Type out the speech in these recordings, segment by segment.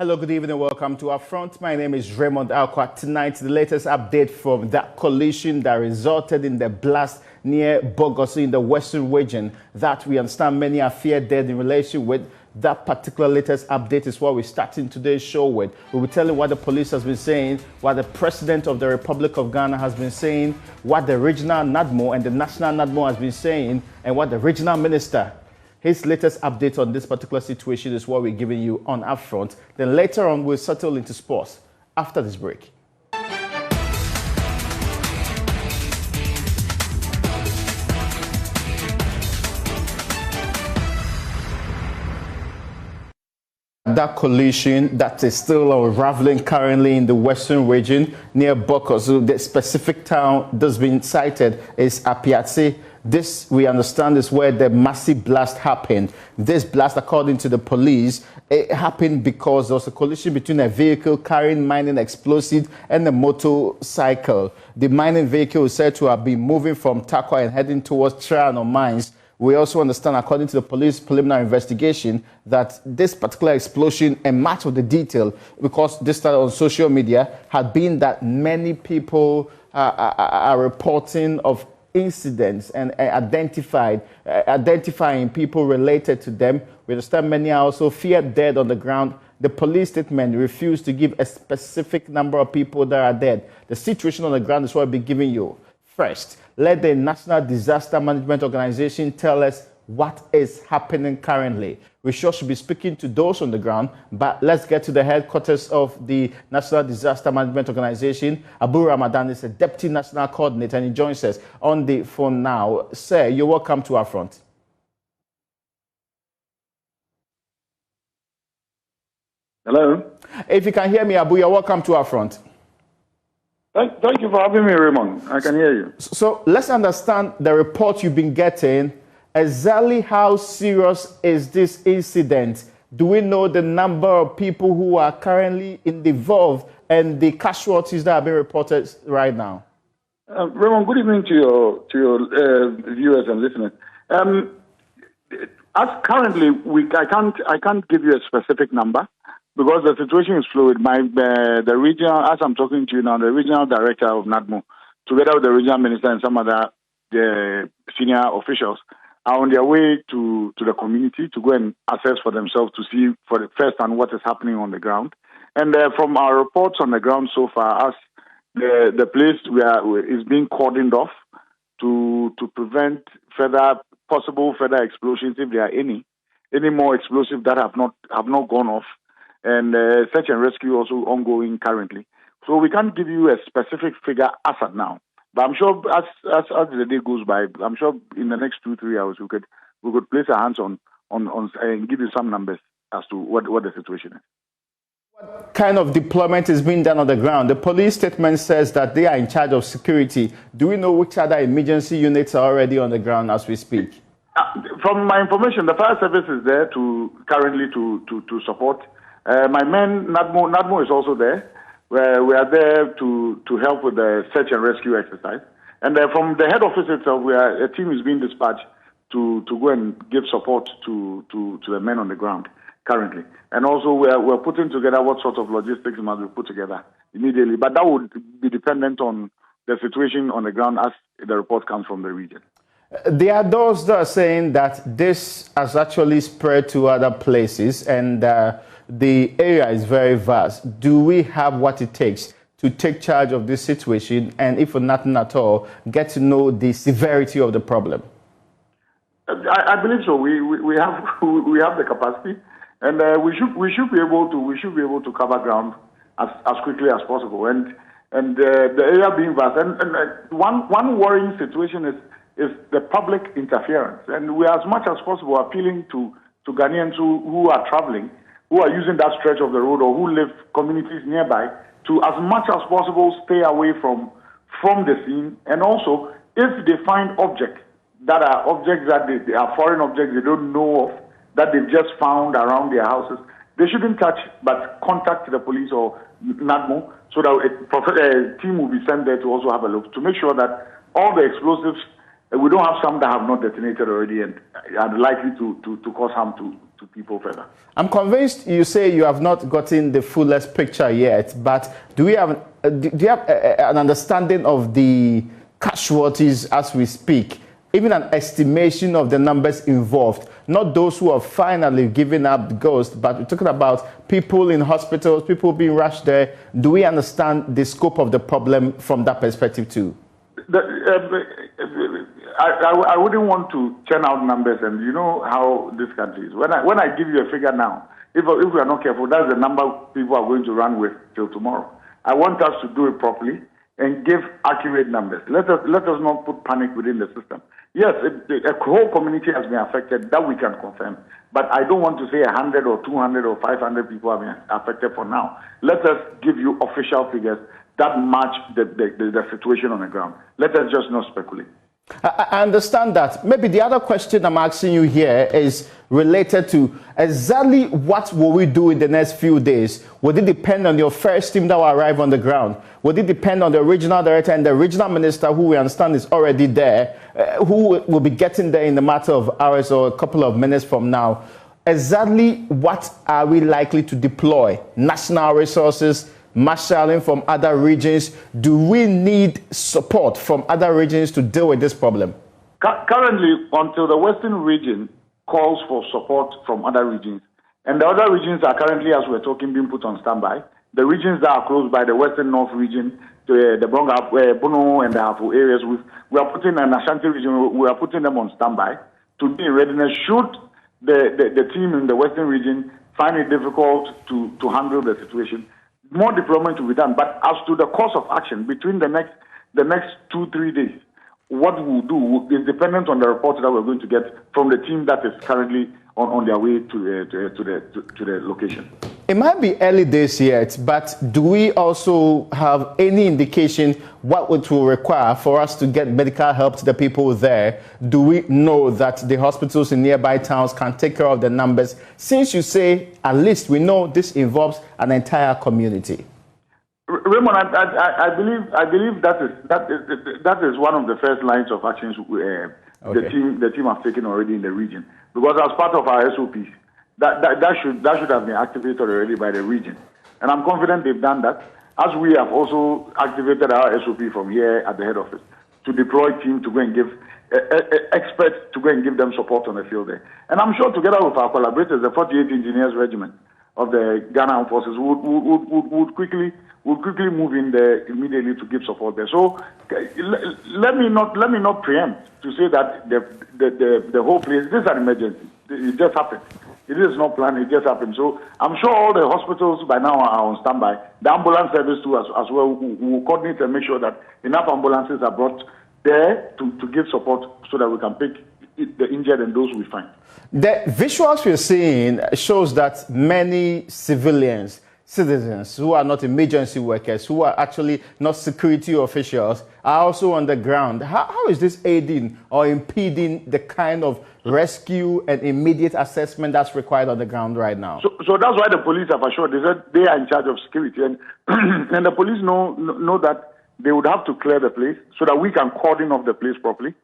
Hello, good evening, welcome to our front. My name is Raymond Alquat. Tonight, the latest update from that collision that resulted in the blast near Begoso in the western region that we understand many are feared dead in relation with. That particular latest update is what we're starting today's show with. We'll be telling what the police has been saying, what the President of the Republic of Ghana has been saying, what the regional NADMO and the national NADMO has been saying, and what the regional minister, his latest update on this particular situation is what we're giving you on Upfront. Then later on, we'll settle into sports after this break. That collision that is still unraveling currently in the western region near Begoso, the specific town that's been cited is Apiatse. This, we understand, is where the massive blast happened. This blast, according to the police, it happened because there was a collision between a vehicle carrying mining explosives and a motorcycle. The mining vehicle is said to have been moving from Takwa and heading towards Triano mines. We also understand, according to the police preliminary investigation, that this particular explosion, and much of the detail, because this started on social media, had been that many people are reporting of incidents and identifying people related to them. We understand many are also feared dead on the ground. The police statement refused to give a specific number of people that are dead. The situation on the ground is what I'll be giving you. First, let the National Disaster Management Organization tell us what is happening currently. We sure should be speaking to those on the ground, but let's get to the headquarters of the National Disaster Management Organization. Abu Ramadan is a Deputy National Coordinator, and he joins us on the phone now. Sir, you're welcome to our front. Hello? If you can hear me, Abu, you're welcome to our front. Thank you for having me, Raymond. I can hear you. So let's understand the report you've been getting. Exactly how serious is this incident? Do we know the number of people who are currently involved and the casualties that have been reported right now? Raymond, good evening to your viewers and listeners. As currently, I can't give you a specific number because the situation is fluid. The regional, as I'm talking to you now, the regional director of NADMO, together with the regional minister and some other senior officials, are on their way to the community to go and assess for themselves to see for the first hand what is happening on the ground. And from our reports on the ground so far, as the place is being cordoned off to prevent possible further explosions if there are any more explosives that have not gone off, and search and rescue also ongoing currently. So we can't give you a specific figure as of now. But I'm sure as the day goes by, I'm sure in the next 2-3 hours we could place our hands on and give you some numbers as to what the situation is. What kind of deployment is being done on the ground? The police statement says that they are in charge of security. Do we know which other emergency units are already on the ground as we speak? From my information, the fire service is there currently to support. My men, NADMO is also there. We are there to help with the search and rescue exercise. And from the head office itself, a team is being dispatched to go and give support to the men on the ground currently. And also we're putting together what sort of logistics must be put together immediately. But that would be dependent on the situation on the ground as the report comes from the region. There are those that are saying that this has actually spread to other places and the area is very vast. Do we have what it takes to take charge of this situation and, if for nothing at all, get to know the severity of the problem? I believe so. We have the capacity, and we should be able to cover ground as quickly as possible. And the area being vast, and one worrying situation is the public interference. And we are as much as possible appealing to Ghanaians who are traveling, who are using that stretch of the road or who live communities nearby, to as much as possible stay away from the scene. And also, if they find objects that are they are foreign objects they don't know of, that they've just found around their houses, they shouldn't touch but contact the police or NADMO so that a team will be sent there to also have a look to make sure that all the explosives We don't have some that have not detonated already and are likely to cause harm to people further. I'm convinced you say you have not gotten the fullest picture yet, but do you have an understanding of the casualties as we speak? Even an estimation of the numbers involved, not those who have finally given up the ghost, but we're talking about people in hospitals, people being rushed there. Do we understand the scope of the problem from that perspective too? I wouldn't want to churn out numbers, and you know how this country is. When I give you a figure now, if we are not careful, that's the number people are going to run with till tomorrow. I want us to do it properly and give accurate numbers. Let us not put panic within the system. Yes, a whole community has been affected, that we can confirm. But I don't want to say 100 or 200 or 500 people have been affected for now. Let us give you official figures that match the situation on the ground. Let us just not speculate. I understand that. Maybe the other question I'm asking you here is related to exactly what will we do in the next few days? Would it depend on your first team that will arrive on the ground? Would it depend on the regional director and the regional minister, who we understand is already there, who will be getting there in a matter of hours or a couple of minutes from now? Exactly what are we likely to deploy? National resources, marshalling from other regions? Do we need support from other regions to deal with this problem? Currently, until the Western region calls for support from other regions, and the other regions are currently, as we're talking, being put on standby. The regions that are close by, the Western North region, the Bronga, Bono, and the Hafu areas, we are putting an Ashanti region, we are putting them on standby to be in readiness should the team in the Western region find it difficult to handle the situation. More deployment will be done, but as to the course of action between the next 2-3 days, what we'll do is dependent on the report that we're going to get from the team that is currently on their way to the location. It might be early days yet, but do we also have any indication what it will require for us to get medical help to the people there? Do we know that the hospitals in nearby towns can take care of the numbers? Since you say at least we know this involves an entire community. Raymond, I believe that is one of the first lines of actions the team have taken already in the region, because as part of our SOPs, that should have been activated already by the region, and I'm confident they've done that. As we have also activated our SOP from here at the head office to deploy team to go and give experts to go and give them support on the field there, and I'm sure together with our collaborators, the 48th Engineers Regiment of the Ghana Armed Forces would quickly move in there immediately to give support there. So let me not preempt to say that the whole place, this is an emergency. It just happened. It is not planned. It just happened. So I'm sure all the hospitals by now are on standby. The ambulance service too as well will coordinate and make sure that enough ambulances are brought there to give support so that we can pick the injured and those we find. The visuals we're seeing shows that many citizens who are not emergency workers, who are actually not security officials, are also on the ground. How is this aiding or impeding the kind of rescue and immediate assessment that's required on the ground right now? So that's why the police have assured. They said they are in charge of security, and and the police know that they would have to clear the place so that we can cordon off the place properly,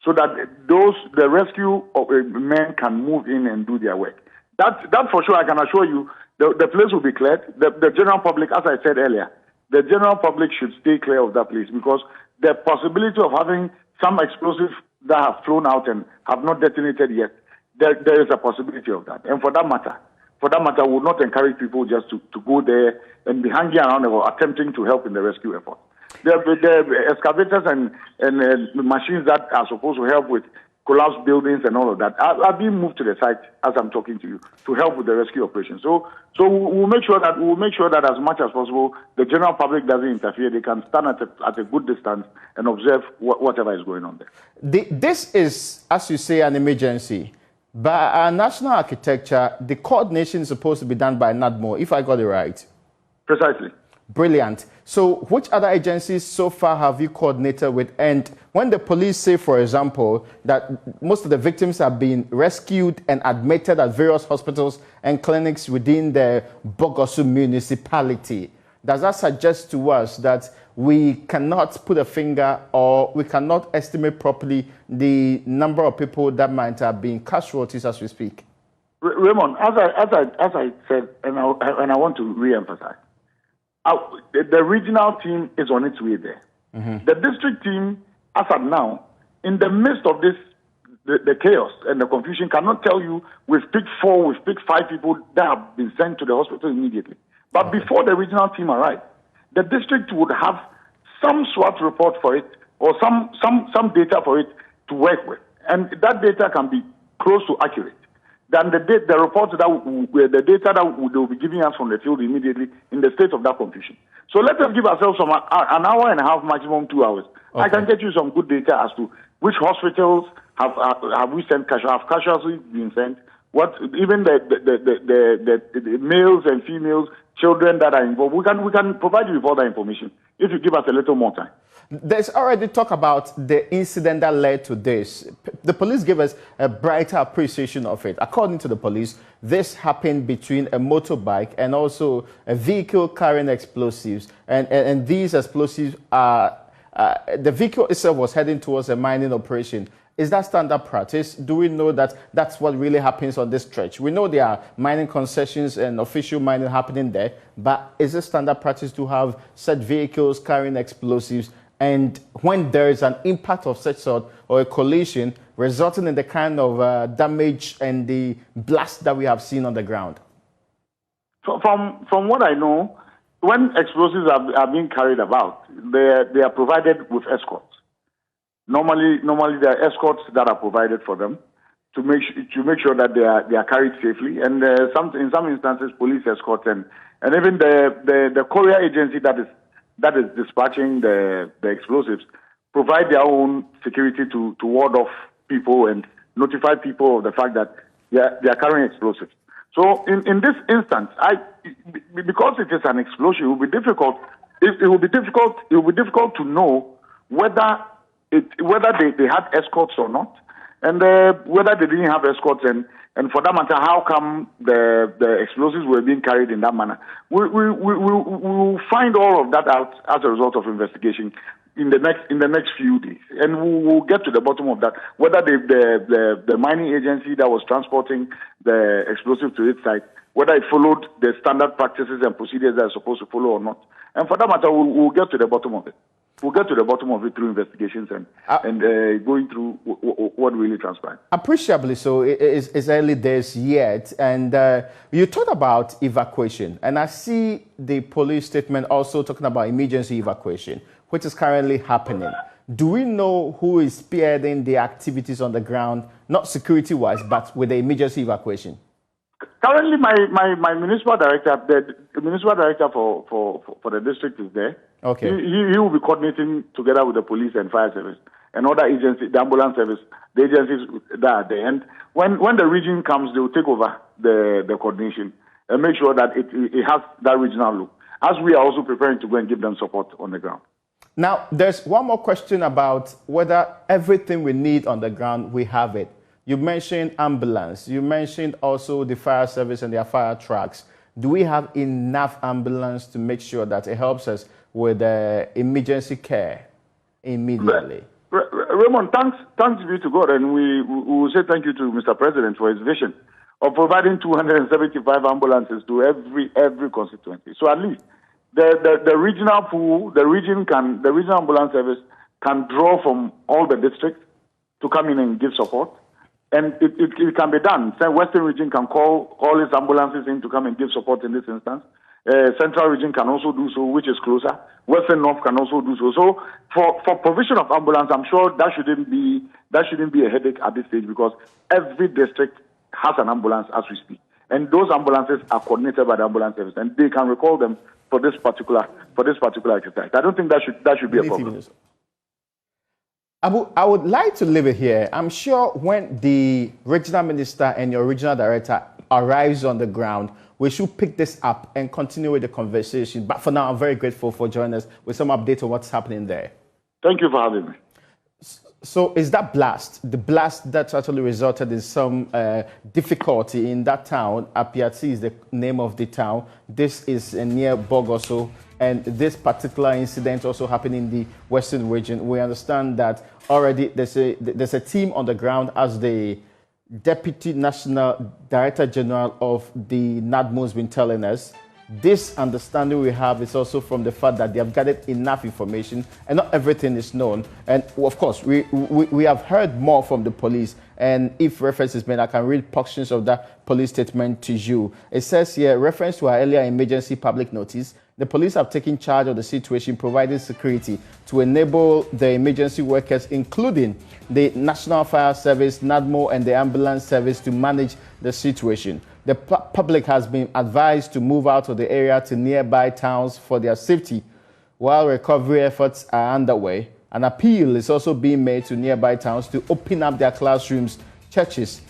so that the rescue men can move in and do their work. That for sure, I can assure you. The place will be cleared. The general public, as I said earlier, the general public should stay clear of that place, because the possibility of having some explosives that have flown out and have not detonated yet, there is a possibility of that. And for that matter, we would not encourage people just to go there and be hanging around or attempting to help in the rescue effort. The excavators and machines that are supposed to help with collapsed buildings and all of that are being moved to the site as I'm talking to you to help with the rescue operation. So we'll make sure that as much as possible the general public doesn't interfere. They can stand at a good distance and observe whatever is going on there. This is, as you say, an emergency. By our national architecture, the coordination is supposed to be done by NADMO, if I got it right. Precisely. Brilliant. So which other agencies so far have you coordinated with? And when the police say, for example, that most of the victims have been rescued and admitted at various hospitals and clinics within the Begoso municipality, Does that suggest to us that we cannot put a finger or we cannot estimate properly the number of people that might have been casualties as we speak? Raymond, as I said, and I want to re-emphasize, the regional team is on its way there. Mm-hmm. The district team, as of now, in the midst of this, the chaos and the confusion, cannot tell you we've picked 4, we've picked 5 people that have been sent to the hospital immediately. But okay, before the regional team arrived, the district would have some SWOT report for it or some data for it to work with. And that data can be close to accurate than the reports the data that they will be giving us from the field immediately in the state of that confusion. So let us give ourselves an hour and a half, maximum 2 hours. Okay. I can get you some good data as to which hospitals have we sent casualties been sent? What even the males and females, children that are involved, we can provide you with all that information if you give us a little more time. There's already talk about the incident that led to this. The police gave us a brighter appreciation of it. According to the police, this happened between a motorbike and also a vehicle carrying explosives. And these explosives are, the vehicle itself was heading towards a mining operation. Is that standard practice? Do we know that that's what really happens on this stretch? We know there are mining concessions and official mining happening there, but is it standard practice to have such vehicles carrying explosives? And when there is an impact of such sort or a collision resulting in the kind of damage and the blast that we have seen on the ground? From what I know, when explosives are being carried about, they are provided with escorts. Normally there are escorts that are provided for them to make sure that they are carried safely. And in some instances, police escorts and even the courier agency that is dispatching the explosives provide their own security to ward off people and notify people of the fact that they are carrying explosives. So in this instance, because it is an explosion, it will be difficult. It will be difficult to know whether they had escorts or not, and whether they didn't have escorts, and for that matter, how come the explosives were being carried in that manner. We will find all of that out as a result of investigation in the next few days, and we will get to the bottom of that. Whether the mining agency that was transporting the explosive to its site, whether it followed the standard practices and procedures that are supposed to follow or not, and for that matter, we'll get to the bottom of it. We'll get to the bottom of it through investigations and going through what really transpired. Appreciably so. It's early days yet. And you talked about evacuation. And I see the police statement also talking about emergency evacuation, which is currently happening. Do we know who is spearheading the activities on the ground, not security-wise, but with the emergency evacuation? Currently, my municipal director, the municipal director for the district is there. Okay. He will be coordinating together with the police and fire service and other agencies, the ambulance service, the agencies that are there. And when the region comes, they will take over the coordination and make sure that it has that regional look, as we are also preparing to go and give them support on the ground. Now, there's one more question about whether everything we need on the ground, we have it. You mentioned ambulance. You mentioned also the fire service and their fire trucks. Do we have enough ambulance to make sure that it helps us with emergency care immediately? Raymond, thanks be to God, and we will say thank you to Mr. President for his vision of providing 275 ambulances to every constituency. So at least the regional pool, the regional ambulance service can draw from all the districts to come in and give support. And it can be done. So Western region can call all its ambulances in to come and give support in this instance. Central region can also do so, which is closer. Western North can also do so. So for provision of ambulance, I'm sure that shouldn't be a headache at this stage, because every district has an ambulance as we speak. And those ambulances are coordinated by the ambulance service, and they can recall them for this particular exercise. I don't think that should be a problem. Abu, I would like to leave it here. I'm sure when the regional minister and your regional director arrives on the ground, we should pick this up and continue with the conversation. But for now, I'm very grateful for joining us with some update on what's happening there. Thank you for having me. So is that the blast that actually resulted in some difficulty in that town? Apiati is the name of the town. This is near Begoso, and this particular incident also happened in the Western region. We understand that already there's a team on the ground, as the Deputy National Director General of the NADMO has been telling us. This understanding we have is also from the fact that they have gathered enough information and not everything is known. And of course, we have heard more from the police. And if reference is made, I can read portions of that police statement to you. It says here, reference to our earlier emergency public notice, the police have taken charge of the situation, providing security to enable the emergency workers, including the National Fire Service, NADMO, and the ambulance service to manage the situation. The public has been advised to move out of the area to nearby towns for their safety while recovery efforts are underway. An appeal is also being made to nearby towns to open up their classrooms, churches,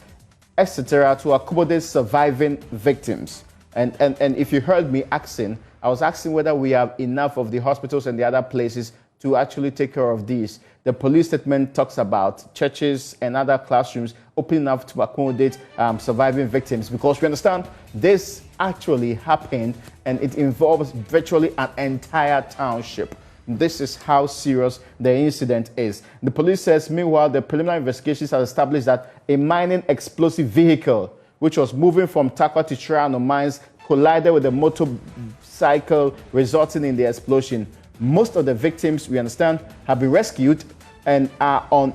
etc. to accommodate surviving victims. And if you heard me asking, I was asking whether we have enough of the hospitals and the other places to actually take care of these. The police statement talks about churches and other classrooms opening up to accommodate surviving victims, because we understand this actually happened and it involves virtually an entire township. This is how serious the incident is. The police says, meanwhile, the preliminary investigations have established that a mining explosive vehicle, which was moving from Takwa to Triano mines, collided with a motorcycle, resulting in the explosion. Most of the victims, we understand, have been rescued and are on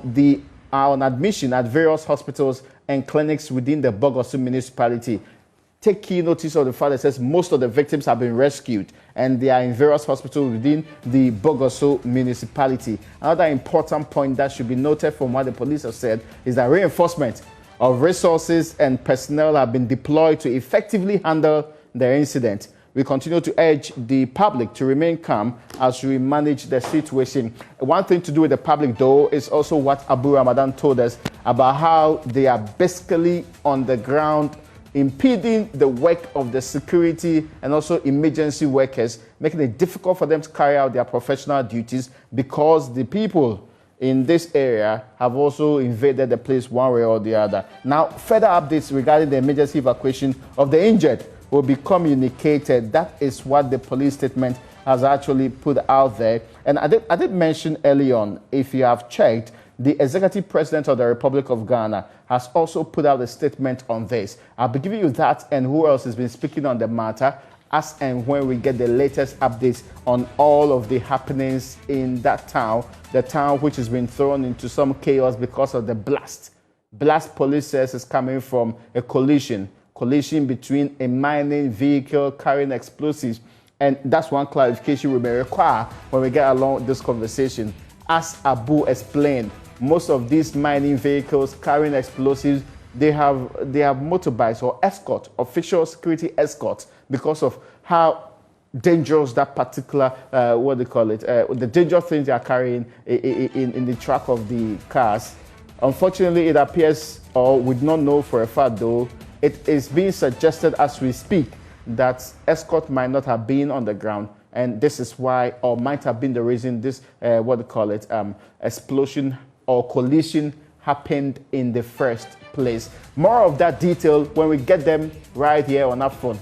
admission at various hospitals and clinics within the Begoso municipality. Take key notice of the fact that it says most of the victims have been rescued and they are in various hospitals within the Begoso municipality. Another important point that should be noted from what the police have said is that reinforcement of resources and personnel have been deployed to effectively handle the incident. We continue to urge the public to remain calm as we manage the situation. One thing to do with the public, though, is also what Abu Ramadan told us about how they are basically on the ground impeding the work of the security and also emergency workers, making it difficult for them to carry out their professional duties because the people in this area have also invaded the place one way or the other. Now, further updates regarding the emergency evacuation of the injured will be communicated. That is what the police statement has actually put out there. And I did mention early on, if you have checked, the Executive President of the Republic of Ghana has also put out a statement on this. I'll be giving you that and who else has been speaking on the matter as and when we get the latest updates on all of the happenings in that town, the town which has been thrown into some chaos because of the blast. Blast, police says, is coming from a collision between a mining vehicle carrying explosives. And that's one clarification we may require when we get along this conversation. As Abu explained, most of these mining vehicles carrying explosives, they have motorbikes or escort, official security escorts, because of how dangerous that particular, the dangerous things they are carrying in the truck of the cars. Unfortunately, it appears, or we do not know for a fact though, it is being suggested as we speak that escort might not have been on the ground, and this is why, or might have been the reason this, explosion or collision happened in the first place. More of that detail when we get them right here on our phone.